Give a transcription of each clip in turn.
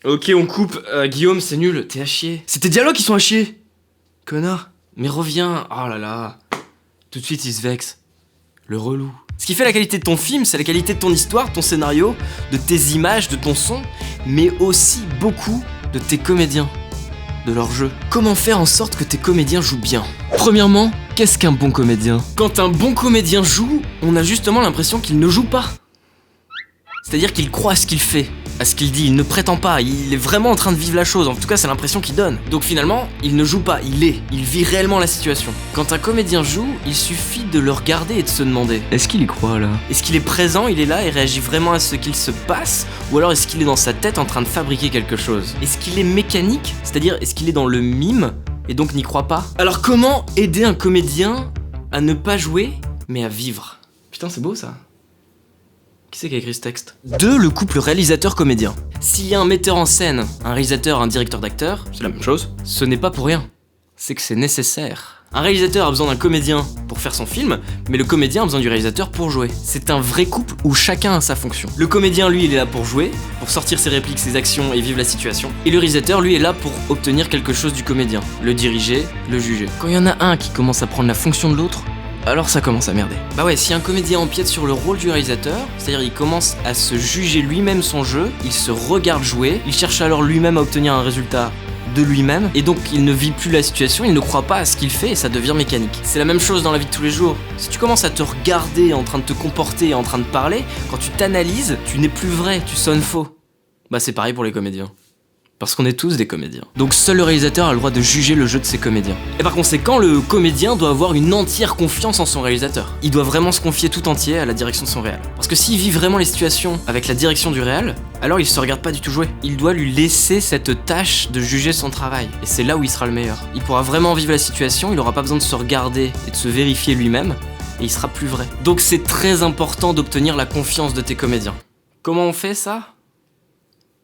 Ok, on coupe. Guillaume, c'est nul, t'es à chier. C'est tes dialogues qui sont à chier. Connard. Mais reviens. Oh là là. Tout de suite, il se vexe. Le relou. Ce qui fait la qualité de ton film, c'est la qualité de ton histoire, de ton scénario, de tes images, de ton son, mais aussi beaucoup de tes comédiens, de leur jeu. Comment faire en sorte que tes comédiens jouent bien? Premièrement, qu'est-ce qu'un bon comédien? Quand un bon comédien joue, on a justement l'impression qu'il ne joue pas. C'est-à-dire qu'il croit à ce qu'il fait, à ce qu'il dit, il ne prétend pas, il est vraiment en train de vivre la chose, en tout cas c'est l'impression qu'il donne. Donc finalement, il ne joue pas, il vit réellement la situation. Quand un comédien joue, il suffit de le regarder et de se demander: est-ce qu'il y croit là? Est-ce qu'il est présent, il est là et réagit vraiment à ce qu'il se passe? Ou alors est-ce qu'il est dans sa tête en train de fabriquer quelque chose? Est-ce qu'il est mécanique? C'est-à-dire, est-ce qu'il est dans le mime et donc n'y croit pas? Alors comment aider un comédien à ne pas jouer, mais à vivre? Putain, c'est beau ça. Qui c'est qui a écrit ce texte? 2. Le couple réalisateur-comédien. S'il y a un metteur en scène, un réalisateur, un directeur d'acteur, c'est la même chose, ce n'est pas pour rien. C'est que c'est nécessaire. Un réalisateur a besoin d'un comédien pour faire son film, mais le comédien a besoin du réalisateur pour jouer. C'est un vrai couple où chacun a sa fonction. Le comédien, lui, il est là pour jouer, pour sortir ses répliques, ses actions et vivre la situation. Et le réalisateur, lui, est là pour obtenir quelque chose du comédien. Le diriger, le juger. Quand il y en a un qui commence à prendre la fonction de l'autre, alors ça commence à merder. Bah ouais, si un comédien empiète sur le rôle du réalisateur, c'est-à-dire il commence à se juger lui-même son jeu, il se regarde jouer, il cherche alors lui-même à obtenir un résultat de lui-même, et donc il ne vit plus la situation, il ne croit pas à ce qu'il fait et ça devient mécanique. C'est la même chose dans la vie de tous les jours. Si tu commences à te regarder en train de te comporter, en train de parler, quand tu t'analyses, tu n'es plus vrai, tu sonnes faux. Bah c'est pareil pour les comédiens. Parce qu'on est tous des comédiens. Donc seul le réalisateur a le droit de juger le jeu de ses comédiens. Et par conséquent, le comédien doit avoir une entière confiance en son réalisateur. Il doit vraiment se confier tout entier à la direction de son réal. Parce que s'il vit vraiment les situations avec la direction du réal, alors il se regarde pas du tout jouer. Il doit lui laisser cette tâche de juger son travail. Et c'est là où il sera le meilleur. Il pourra vraiment vivre la situation, il aura pas besoin de se regarder et de se vérifier lui-même, et il sera plus vrai. Donc c'est très important d'obtenir la confiance de tes comédiens. Comment on fait ça ?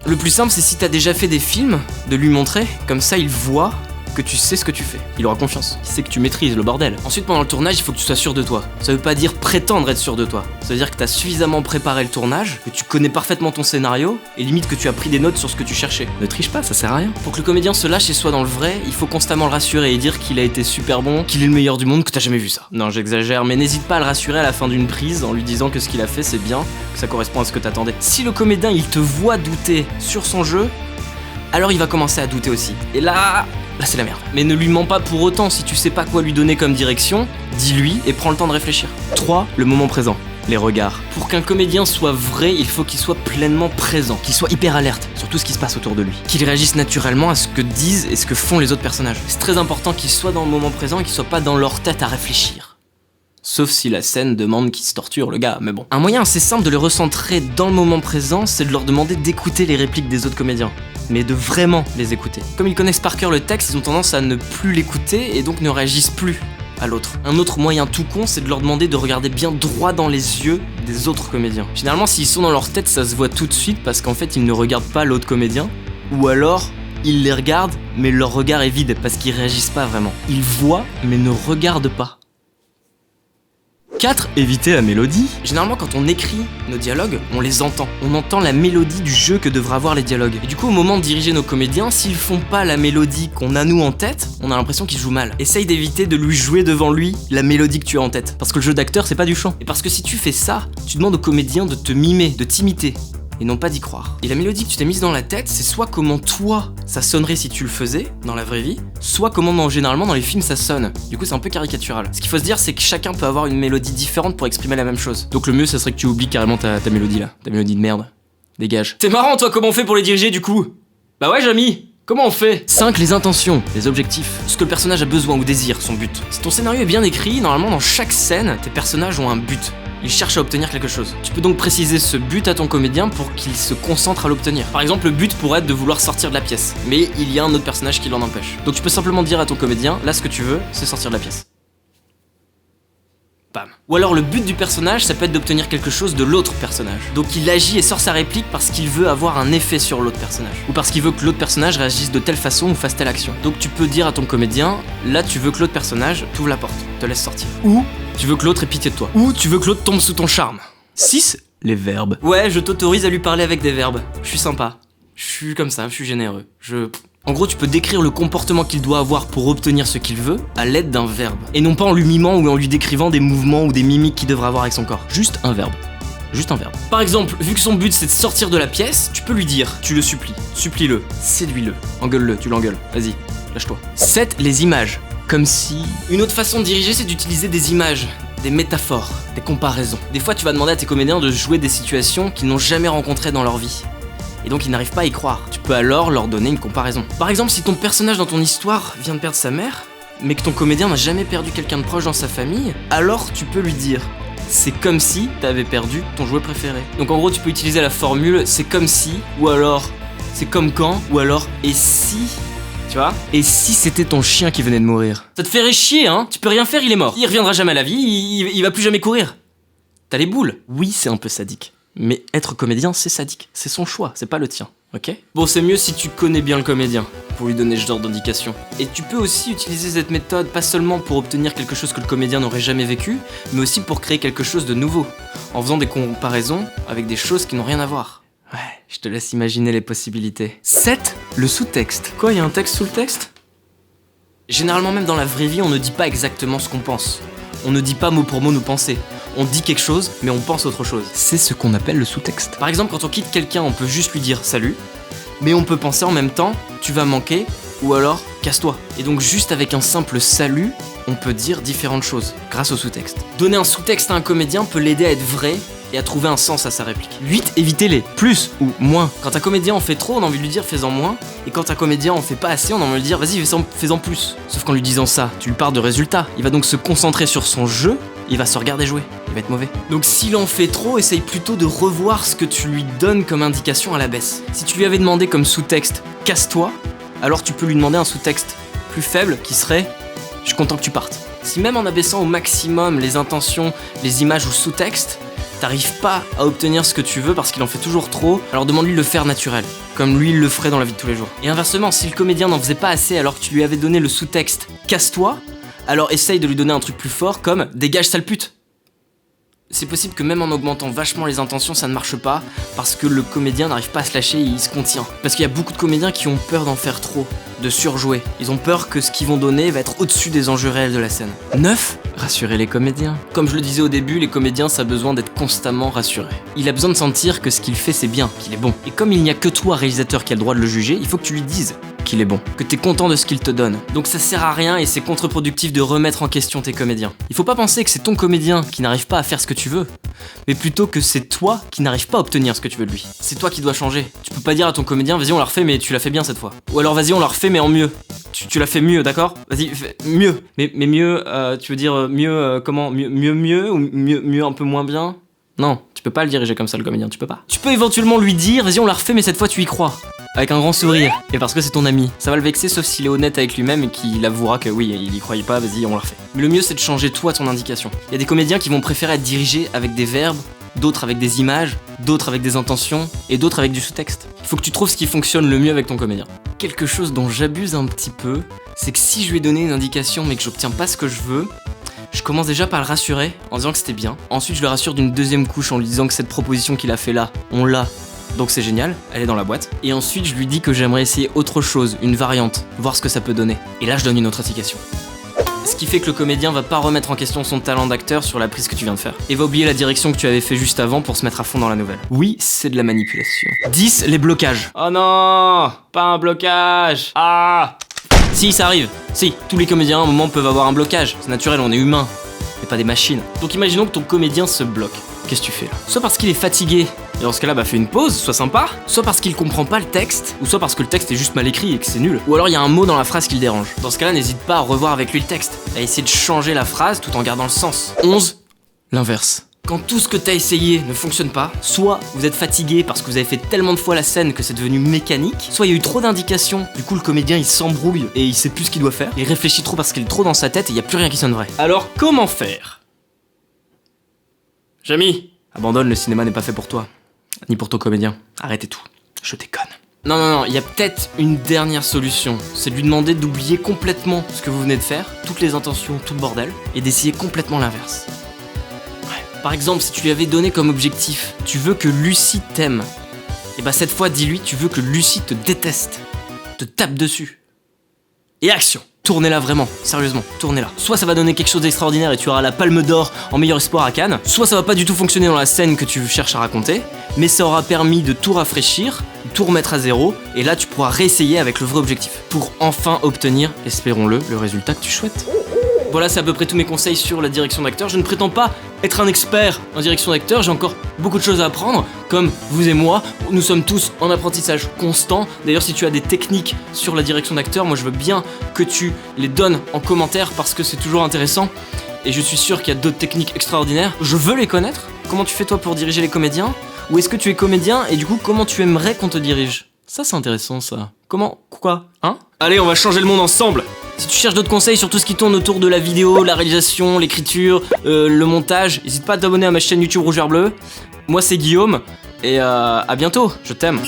Le plus simple, c'est si t'as déjà fait des films, de lui montrer, comme ça il voit que tu sais ce que tu fais. Il aura confiance, il sait que tu maîtrises le bordel. Ensuite, pendant le tournage, il faut que tu sois sûr de toi. Ça veut pas dire prétendre être sûr de toi. Ça veut dire que t'as suffisamment préparé le tournage, que tu connais parfaitement ton scénario, et limite que tu as pris des notes sur ce que tu cherchais. Ne triche pas, ça sert à rien. Pour que le comédien se lâche et soit dans le vrai, il faut constamment le rassurer et dire qu'il a été super bon, qu'il est le meilleur du monde, que t'as jamais vu ça. Non, j'exagère, mais n'hésite pas à le rassurer à la fin d'une prise en lui disant que ce qu'il a fait c'est bien, que ça correspond à ce que t'attendais. Si le comédien il te voit douter sur son jeu, alors il va commencer à douter aussi. Et là c'est la merde. Mais ne lui mens pas pour autant, si tu sais pas quoi lui donner comme direction, dis-lui et prends le temps de réfléchir. 3. Le moment présent. Les regards. Pour qu'un comédien soit vrai, il faut qu'il soit pleinement présent, qu'il soit hyper alerte sur tout ce qui se passe autour de lui, qu'il réagisse naturellement à ce que disent et ce que font les autres personnages. C'est très important qu'il soit dans le moment présent et qu'il soit pas dans leur tête à réfléchir. Sauf si la scène demande qu'il se torture, le gars, mais bon. Un moyen assez simple de les recentrer dans le moment présent, c'est de leur demander d'écouter les répliques des autres comédiens. Mais de vraiment les écouter. Comme ils connaissent par cœur le texte, ils ont tendance à ne plus l'écouter et donc ne réagissent plus à l'autre. Un autre moyen tout con, c'est de leur demander de regarder bien droit dans les yeux des autres comédiens. Généralement, s'ils sont dans leur tête, ça se voit tout de suite parce qu'en fait, ils ne regardent pas l'autre comédien. Ou alors, ils les regardent, mais leur regard est vide parce qu'ils réagissent pas vraiment. Ils voient, mais ne regardent pas. 4. Éviter la mélodie. Généralement, quand on écrit nos dialogues, on les entend. On entend la mélodie du jeu que devraient avoir les dialogues. Et du coup, au moment de diriger nos comédiens, s'ils font pas la mélodie qu'on a nous en tête, on a l'impression qu'ils jouent mal. Essaye d'éviter de lui jouer devant lui la mélodie que tu as en tête. Parce que le jeu d'acteur, c'est pas du chant. Et parce que si tu fais ça, tu demandes au comédien de te mimer, de t'imiter. Et non pas d'y croire. Et la mélodie que tu t'es mise dans la tête, c'est soit comment toi, ça sonnerait si tu le faisais, dans la vraie vie, soit comment généralement dans les films ça sonne. Du coup c'est un peu caricatural. Ce qu'il faut se dire c'est que chacun peut avoir une mélodie différente pour exprimer la même chose. Donc le mieux ça serait que tu oublies carrément ta mélodie là, ta mélodie de merde. Dégage. T'es marrant toi, comment on fait pour les diriger du coup? Bah ouais Jamy, comment on fait? 5. Les intentions, les objectifs, ce que le personnage a besoin ou désire, son but. Si ton scénario est bien écrit, normalement dans chaque scène, tes personnages ont un but. Ils cherchent à obtenir quelque chose. Tu peux donc préciser ce but à ton comédien pour qu'il se concentre à l'obtenir. Par exemple, le but pourrait être de vouloir sortir de la pièce, mais il y a un autre personnage qui l'en empêche. Donc tu peux simplement dire à ton comédien, là ce que tu veux, c'est sortir de la pièce. Bam. Ou alors le but du personnage, ça peut être d'obtenir quelque chose de l'autre personnage. Donc il agit et sort sa réplique parce qu'il veut avoir un effet sur l'autre personnage. Ou parce qu'il veut que l'autre personnage réagisse de telle façon ou fasse telle action. Donc tu peux dire à ton comédien, là tu veux que l'autre personnage t'ouvre la porte, te laisse sortir. Ou tu veux que l'autre ait pitié de toi. Ou tu veux que l'autre tombe sous ton charme. 6. Les verbes. Ouais, je t'autorise à lui parler avec des verbes. Je suis sympa. Je suis comme ça, je suis généreux. En gros, tu peux décrire le comportement qu'il doit avoir pour obtenir ce qu'il veut à l'aide d'un verbe. Et non pas en lui mimant ou en lui décrivant des mouvements ou des mimiques qu'il devrait avoir avec son corps. Juste un verbe. Juste un verbe. Par exemple, vu que son but c'est de sortir de la pièce, tu peux lui dire, tu le supplies, supplie-le, séduis-le, engueule-le, tu l'engueules, vas-y, lâche-toi. 7. Les images. Comme si... Une autre façon de diriger, c'est d'utiliser des images, des métaphores, des comparaisons. Des fois, tu vas demander à tes comédiens de jouer des situations qu'ils n'ont jamais rencontrées dans leur vie. Et donc ils n'arrivent pas à y croire. Tu peux alors leur donner une comparaison. Par exemple, si ton personnage dans ton histoire vient de perdre sa mère, mais que ton comédien n'a jamais perdu quelqu'un de proche dans sa famille, alors tu peux lui dire « c'est comme si t'avais perdu ton jouet préféré ». Donc en gros, tu peux utiliser la formule « c'est comme si » ou alors « c'est comme quand » ou alors « et si ». Tu vois? Et si c'était ton chien qui venait de mourir? Ça te ferait chier, hein? Tu peux rien faire, il est mort. Il reviendra jamais à la vie, il va plus jamais courir. T'as les boules. Oui, c'est un peu sadique. Mais être comédien, c'est sadique. C'est son choix, c'est pas le tien, ok? Bon, c'est mieux si tu connais bien le comédien, pour lui donner ce genre d'indication. Et tu peux aussi utiliser cette méthode, pas seulement pour obtenir quelque chose que le comédien n'aurait jamais vécu, mais aussi pour créer quelque chose de nouveau, en faisant des comparaisons avec des choses qui n'ont rien à voir. Ouais, je te laisse imaginer les possibilités. 7. Le sous-texte. Quoi, y a un texte sous le texte? Généralement, même dans la vraie vie, on ne dit pas exactement ce qu'on pense. On ne dit pas mot pour mot nos pensées. On dit quelque chose, mais on pense autre chose. C'est ce qu'on appelle le sous-texte. Par exemple, quand on quitte quelqu'un, on peut juste lui dire salut, mais on peut penser en même temps tu vas manquer, ou alors casse-toi. Et donc juste avec un simple salut, on peut dire différentes choses grâce au sous-texte. Donner un sous-texte à un comédien peut l'aider à être vrai et à trouver un sens à sa réplique. 8. Évitez-les. Plus ou moins. Quand un comédien en fait trop, on a envie de lui dire fais-en moins. Et quand un comédien en fait pas assez, on a envie de lui dire vas-y fais-en plus. Sauf qu'en lui disant ça, tu lui parles de résultats. Il va donc se concentrer sur son jeu, il va se regarder jouer. Il va être mauvais. Donc s'il en fait trop, essaye plutôt de revoir ce que tu lui donnes comme indication à la baisse. Si tu lui avais demandé comme sous-texte casse-toi, alors tu peux lui demander un sous-texte plus faible qui serait je suis content que tu partes. Si même en abaissant au maximum les intentions, les images ou sous-textes, t'arrives pas à obtenir ce que tu veux parce qu'il en fait toujours trop, alors demande-lui de le faire naturel, comme lui il le ferait dans la vie de tous les jours. Et inversement, si le comédien n'en faisait pas assez alors que tu lui avais donné le sous-texte « casse-toi », alors essaye de lui donner un truc plus fort comme « dégage sale pute ». C'est possible que même en augmentant vachement les intentions, ça ne marche pas, parce que le comédien n'arrive pas à se lâcher et il se contient. Parce qu'il y a beaucoup de comédiens qui ont peur d'en faire trop, de surjouer. Ils ont peur que ce qu'ils vont donner va être au-dessus des enjeux réels de la scène. 9. Rassurer les comédiens. Comme je le disais au début, les comédiens, ça a besoin d'être constamment rassurés. Il a besoin de sentir que ce qu'il fait, c'est bien, qu'il est bon. Et comme il n'y a que toi, réalisateur, qui a le droit de le juger, il faut que tu lui dises qu'il est bon, que t'es content de ce qu'il te donne. Donc ça sert à rien et c'est contre-productif de remettre en question tes comédiens. Il faut pas penser que c'est ton comédien qui n'arrive pas à faire ce que tu veux, mais plutôt que c'est toi qui n'arrive pas à obtenir ce que tu veux de lui. C'est toi qui dois changer. Tu peux pas dire à ton comédien vas-y on la refait mais tu l'as fait bien cette fois. Ou alors vas-y on la refait mais en mieux. Tu l'as fait mieux, d'accord? Vas-y, mieux. Mais mieux, tu veux dire mieux comment? Mieux ou mieux un peu moins bien? Non, tu peux pas le diriger comme ça le comédien, tu peux pas. Tu peux éventuellement lui dire vas-y on la refait mais cette fois tu y crois. Avec un grand sourire, et parce que c'est ton ami. Ça va le vexer sauf s'il est honnête avec lui-même et qu'il avouera que oui, il y croyait pas, vas-y, on la refait. Mais le mieux c'est de changer toi ton indication. Il y a des comédiens qui vont préférer être dirigés avec des verbes, d'autres avec des images, d'autres avec des intentions, et d'autres avec du sous-texte. Il faut que tu trouves ce qui fonctionne le mieux avec ton comédien. Quelque chose dont j'abuse un petit peu, c'est que si je lui ai donné une indication mais que j'obtiens pas ce que je veux, je commence déjà par le rassurer en disant que c'était bien. Ensuite je le rassure d'une deuxième couche en lui disant que cette proposition qu'il a fait là, on l'a. Donc c'est génial, elle est dans la boîte. Et ensuite je lui dis que j'aimerais essayer autre chose, une variante, voir ce que ça peut donner. Et là je donne une autre indication. Ce qui fait que le comédien va pas remettre en question son talent d'acteur sur la prise que tu viens de faire. Et va oublier la direction que tu avais fait juste avant pour se mettre à fond dans la nouvelle. Oui, c'est de la manipulation. 10. Les blocages. Oh non, pas un blocage. Ah. Si, ça arrive. Si, tous les comédiens à un moment peuvent avoir un blocage. C'est naturel, on est humain, mais pas des machines. Donc imaginons que ton comédien se bloque. Qu'est-ce que tu fais là? Soit parce qu'il est fatigué, et dans ce cas-là, fais une pause, sois sympa. Soit parce qu'il comprend pas le texte, ou soit parce que le texte est juste mal écrit et que c'est nul. Ou alors il y a un mot dans la phrase qui le dérange. Dans ce cas-là, n'hésite pas à revoir avec lui le texte, à essayer de changer la phrase tout en gardant le sens. 11. L'inverse. Quand tout ce que t'as essayé ne fonctionne pas, soit vous êtes fatigué parce que vous avez fait tellement de fois la scène que c'est devenu mécanique, soit il y a eu trop d'indications, du coup le comédien il s'embrouille et il sait plus ce qu'il doit faire, il réfléchit trop parce qu'il est trop dans sa tête et il y a plus rien qui sonne vrai. Alors comment faire? Jamy, abandonne, le cinéma n'est pas fait pour toi, ni pour ton comédien, arrêtez tout, je déconne. Non, il y a peut-être une dernière solution, c'est de lui demander d'oublier complètement ce que vous venez de faire, toutes les intentions, tout le bordel, et d'essayer complètement l'inverse. Par exemple, si tu lui avais donné comme objectif, tu veux que Lucie t'aime, Et bah cette fois, dis-lui, tu veux que Lucie te déteste, te tape dessus. Et action! Tournez-la vraiment, sérieusement, tournez-la. Soit ça va donner quelque chose d'extraordinaire et tu auras la palme d'or en meilleur espoir à Cannes, soit ça va pas du tout fonctionner dans la scène que tu cherches à raconter, mais ça aura permis de tout rafraîchir, de tout remettre à zéro, et là tu pourras réessayer avec le vrai objectif, pour enfin obtenir, espérons-le, le résultat que tu souhaites. Voilà, c'est à peu près tous mes conseils sur la direction d'acteur. Je ne prétends pas être un expert en direction d'acteur, j'ai encore beaucoup de choses à apprendre, comme vous et moi, nous sommes tous en apprentissage constant. D'ailleurs, si tu as des techniques sur la direction d'acteur, moi je veux bien que tu les donnes en commentaire parce que c'est toujours intéressant. Et je suis sûr qu'il y a d'autres techniques extraordinaires. Je veux les connaître. Comment tu fais toi pour diriger les comédiens? Ou est-ce que tu es comédien et du coup, comment tu aimerais qu'on te dirige? Ça, c'est intéressant ça. Comment? Quoi? Hein? Allez, on va changer le monde ensemble! Si tu cherches d'autres conseils sur tout ce qui tourne autour de la vidéo, la réalisation, l'écriture, le montage, n'hésite pas à t'abonner à ma chaîne YouTube Rouge Vert Bleu. Moi c'est Guillaume, et à bientôt, je t'aime.